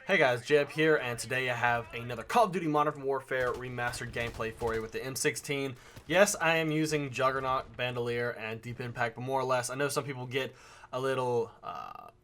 Hey guys, JHub here, and today I have another Call of Duty Modern Warfare Remastered gameplay for you with the M16. Yes, I am using Juggernaut, Bandolier, and Deep Impact, but more or less, I know some people get a little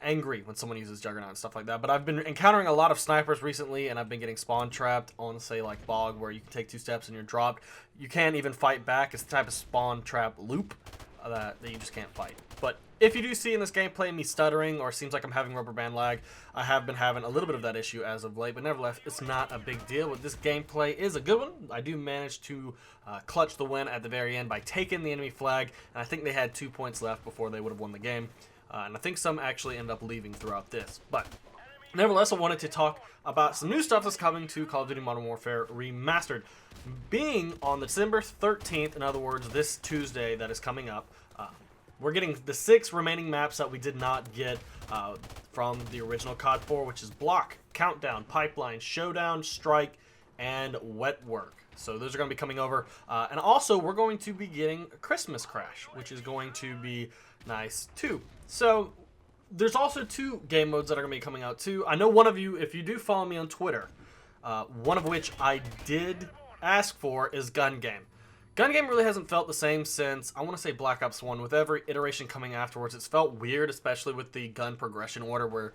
angry when someone uses Juggernaut and stuff like that, but I've been encountering a lot of snipers recently, and I've been getting spawn trapped on, say, like Bog, where you can take 2 steps and you're dropped. You can't even fight back. It's the type of spawn trap loop that you just can't fight. But if you do see in this gameplay me stuttering or it seems like I'm having rubber band lag, I have been having a little bit of that issue as of late, but nevertheless, it's not a big deal. But this gameplay is a good one. I do manage to clutch the win at the very end by taking the enemy flag, and I think they had 2 points left before they would have won the game. And I think some actually end up leaving throughout this. But nevertheless, I wanted to talk about some new stuff that's coming to Call of Duty Modern Warfare Remastered. Being on December 13th, in other words, this Tuesday that is coming up, we're getting the 6 remaining maps that we did not get from the original COD 4, which is Block, Countdown, Pipeline, Showdown, Strike, and Wet Work. So those are going to be coming over. And also, we're going to be getting Christmas Crash, which is going to be nice too. So there's also 2 game modes that are going to be coming out too. I know one of you, if you do follow me on Twitter, one of which I did ask for is Gun Game. Gun Game really hasn't felt the same since, I want to say, Black Ops 1. With every iteration coming afterwards, it's felt weird, especially with the gun progression order where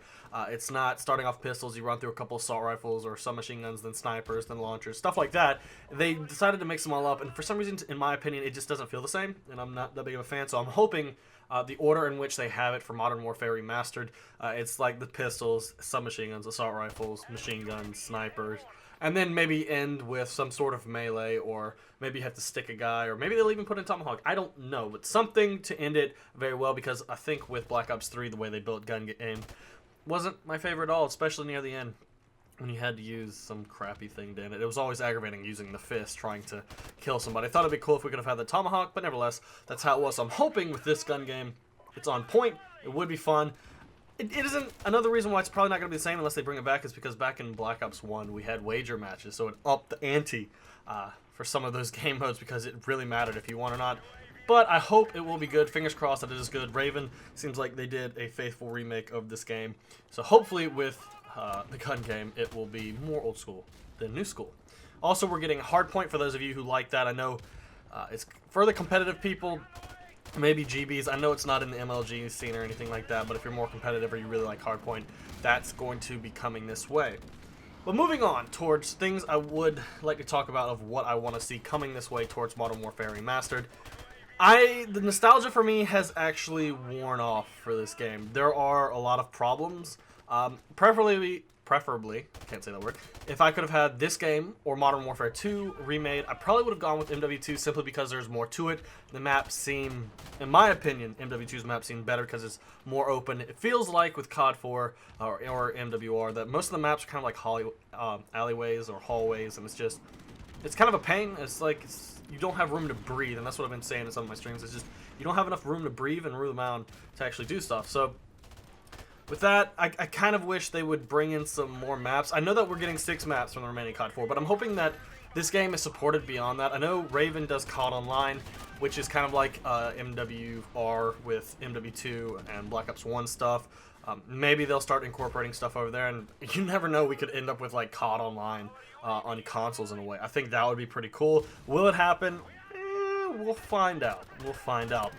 it's not starting off pistols, you run through a couple assault rifles or submachine guns, then snipers, then launchers, stuff like that. They decided to mix them all up, and for some reason, in my opinion, it just doesn't feel the same, and I'm not that big of a fan, so I'm hoping the order in which they have it for Modern Warfare Remastered, it's like the pistols, submachine guns, assault rifles, machine guns, snipers, and then maybe end with some sort of melee, or maybe you have to stick a guy, or maybe they'll even put in Tomahawk. I don't know, but something to end it very well, because I think with Black Ops 3, the way they built Gun Game wasn't my favorite at all, especially near the end when you had to use some crappy thing to end it. It was always aggravating using the fist trying to kill somebody. I thought it'd be cool if we could have had the Tomahawk, but nevertheless, that's how it was. So I'm hoping with this Gun Game, it's on point. It would be fun. It isn't. Another reason why it's probably not going to be the same unless they bring it back is because back in Black Ops 1 we had wager matches, so it upped the ante for some of those game modes because it really mattered if you won or not. But I hope it will be good. Fingers crossed that it is good. Raven seems like they did a faithful remake of this game, so hopefully with the Gun Game it will be more old school than new school. Also, we're getting Hardpoint for those of you who like that. I know it's for the competitive people. Maybe GBs. I know it's not in the MLG scene or anything like that, but if you're more competitive or you really like Hardpoint, that's going to be coming this way. But moving on towards things I would like to talk about of what I want to see coming this way towards Modern Warfare Remastered. The nostalgia for me has actually worn off for this game. There are a lot of problems. Preferably, can't say that word, if I could have had this game or Modern Warfare 2 remade, I probably would have gone with MW2 simply because there's more to it. The maps seem, in my opinion, MW2's maps seem better because it's more open. It feels like with COD 4 or MWR that most of the maps are kind of like alleyways or hallways, and it's kind of a pain. It's like you don't have room to breathe, and that's what I've been saying in some of my streams. It's just you don't have enough room to breathe and room around to actually do stuff. So with that, I kind of wish they would bring in some more maps. I know that we're getting 6 maps from the remaining COD 4, but I'm hoping that this game is supported beyond that. I know Raven does COD Online, which is kind of like MWR with MW2 and Black Ops 1 stuff. Maybe they'll start incorporating stuff over there, and you never know, we could end up with like COD Online on consoles in a way. I think that would be pretty cool. Will it happen? We'll find out. We'll find out.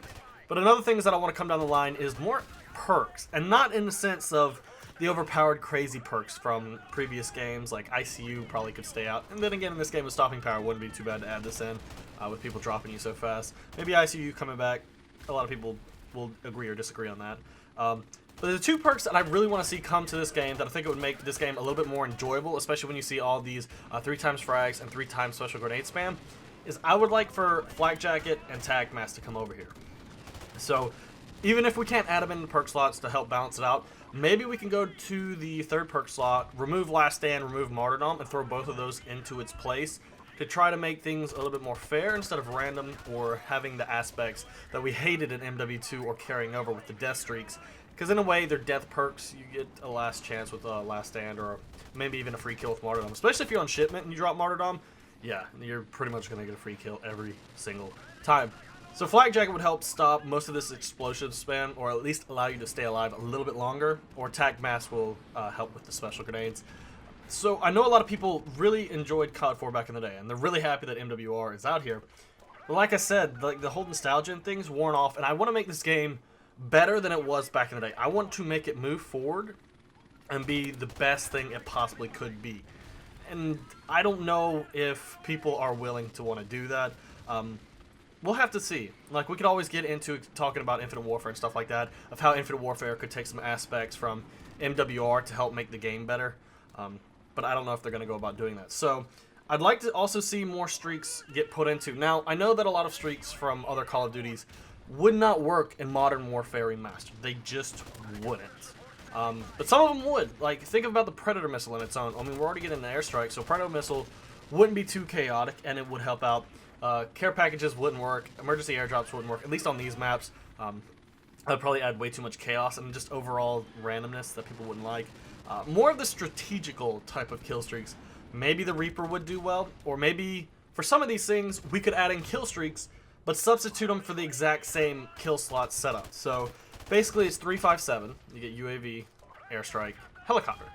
But another thing that I want to come down the line is more perks, and not in the sense of the overpowered crazy perks from previous games like ICU probably could stay out, and then again in this game with stopping power wouldn't be too bad to add this in with people dropping you so fast. Maybe ICU coming back, a lot of people will agree or disagree on that. But the 2 perks that I really want to see come to this game that I think it would make this game a little bit more enjoyable, especially when you see all these 3 times frags and 3 times special grenade spam, is I would like for Flak Jacket and Tag Mask to come over here. So even if we can't add them in the perk slots to help balance it out, maybe we can go to the 3rd perk slot, remove Last Stand, remove Martyrdom, and throw both of those into its place to try to make things a little bit more fair instead of random or having the aspects that we hated in MW2 or carrying over with the death streaks. Because in a way, they're death perks. You get a last chance with Last Stand or maybe even a free kill with Martyrdom. Especially if you're on shipment and you drop Martyrdom, yeah, you're pretty much going to get a free kill every single time. So Flak Jacket would help stop most of this explosive spam, or at least allow you to stay alive a little bit longer, or Attack Mask will help with the special grenades. So I know a lot of people really enjoyed COD 4 back in the day, and they're really happy that MWR is out here. But like I said, like the whole nostalgia and things worn off, and I want to make this game better than it was back in the day. I want to make it move forward and be the best thing it possibly could be. And I don't know if people are willing to want to do that. We'll have to see. Like, we could always get into talking about Infinite Warfare and stuff like that, of how Infinite Warfare could take some aspects from MWR to help make the game better. But I don't know if they're going to go about doing that. So I'd like to also see more streaks get put into. Now, I know that a lot of streaks from other Call of Duties would not work in Modern Warfare Remastered. They just wouldn't. But some of them would. Like, think about the Predator missile in its own. I mean, we're already getting the airstrike, so Predator missile wouldn't be too chaotic, and it would help out. Care packages wouldn't work. Emergency airdrops wouldn't work, at least on these maps. I'd probably add way too much chaos and just overall randomness that people wouldn't like. More of the strategical type of kill streaks. Maybe the Reaper would do well, or maybe for some of these things we could add in kill streaks, but substitute them for the exact same kill slot setup. So basically it's 3-5-7. You get UAV, airstrike, helicopter.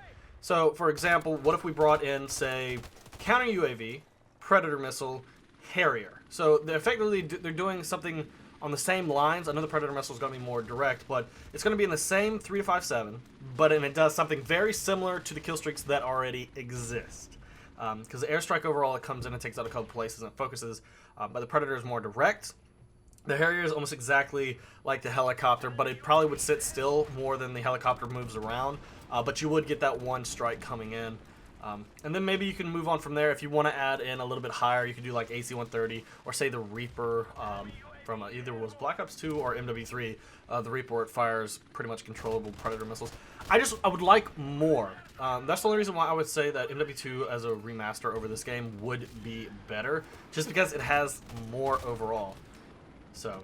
So for example, what if we brought in, say, counter UAV, Predator missile, Harrier. So they're effectively they're doing something on the same lines. I know the Predator missile is going to be more direct, but it's going to be in the same 3-5-7, but it does something very similar to the kill streaks that already exist. Because the airstrike overall, it comes in and takes out a couple places and it focuses, but the Predator is more direct. The Harrier is almost exactly like the helicopter, but it probably would sit still more than the helicopter moves around, but you would get that one strike coming in. And then maybe you can move on from there. If you want to add in a little bit higher, you could do like AC-130 or say the Reaper from either was Black Ops 2 or MW3. The Reaper, it fires pretty much controllable Predator missiles. I would like more. That's the only reason why I would say that MW2 as a remaster over this game would be better, just because it has more overall. So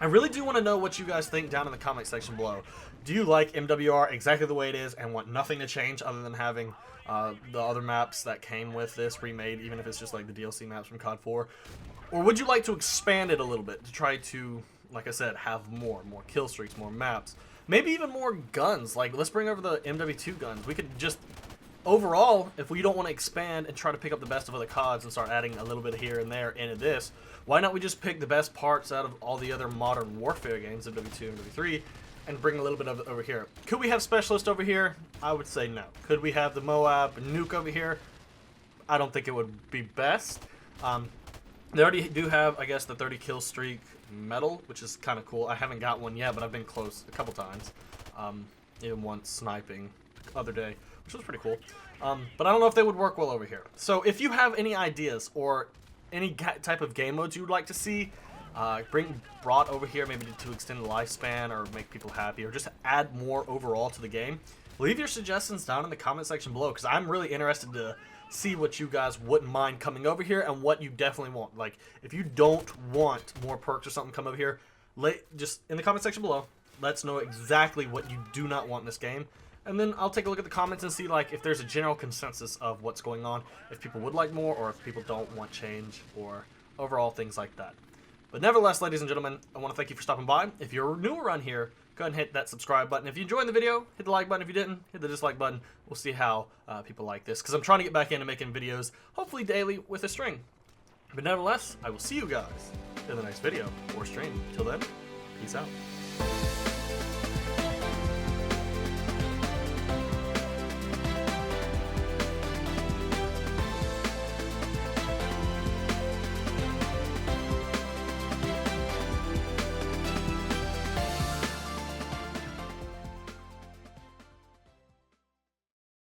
I really do want to know what you guys think down in the comment section below. Do you like MWR exactly the way it is and want nothing to change other than having the other maps that came with this remade, even if it's just like the DLC maps from COD 4? Or would you like to expand it a little bit to try to, like I said, have more kill streaks, more maps, maybe even more guns? Like, let's bring over the MW2 guns. We could just, overall, if we don't want to expand and try to pick up the best of other CODs and start adding a little bit here and there into this, why not we just pick the best parts out of all the other Modern Warfare games, MW2 and MW3, and bring a little bit of it over here? Could we have Specialist over here? I would say no. Could we have the Moab Nuke over here? I don't think it would be best. They already do have, I guess, the 30 kill streak medal, which is kind of cool. I haven't got one yet, but I've been close a couple times. Even once sniping the other day, which was pretty cool. But I don't know if they would work well over here. So if you have any ideas or any type of game modes you would like to see brought over here, maybe to extend the lifespan or make people happy or just add more overall to the game, leave your suggestions down in the comment section below, because I'm really interested to see what you guys wouldn't mind coming over here and what you definitely want. Like, if you don't want more perks or something come over here, just in the comment section below, let's know exactly what you do not want in this game. And then I'll take a look at the comments and see like if there's a general consensus of what's going on, if people would like more or if people don't want change or overall things like that. But nevertheless, ladies and gentlemen, I want to thank you for stopping by. If you're new around here, go ahead and hit that subscribe button. If you enjoyed the video, hit the like button. If you didn't, hit the dislike button. We'll see how people like this, because I'm trying to get back into making videos, hopefully daily, with a string. But nevertheless, I will see you guys in the next video or stream. Till then, peace out.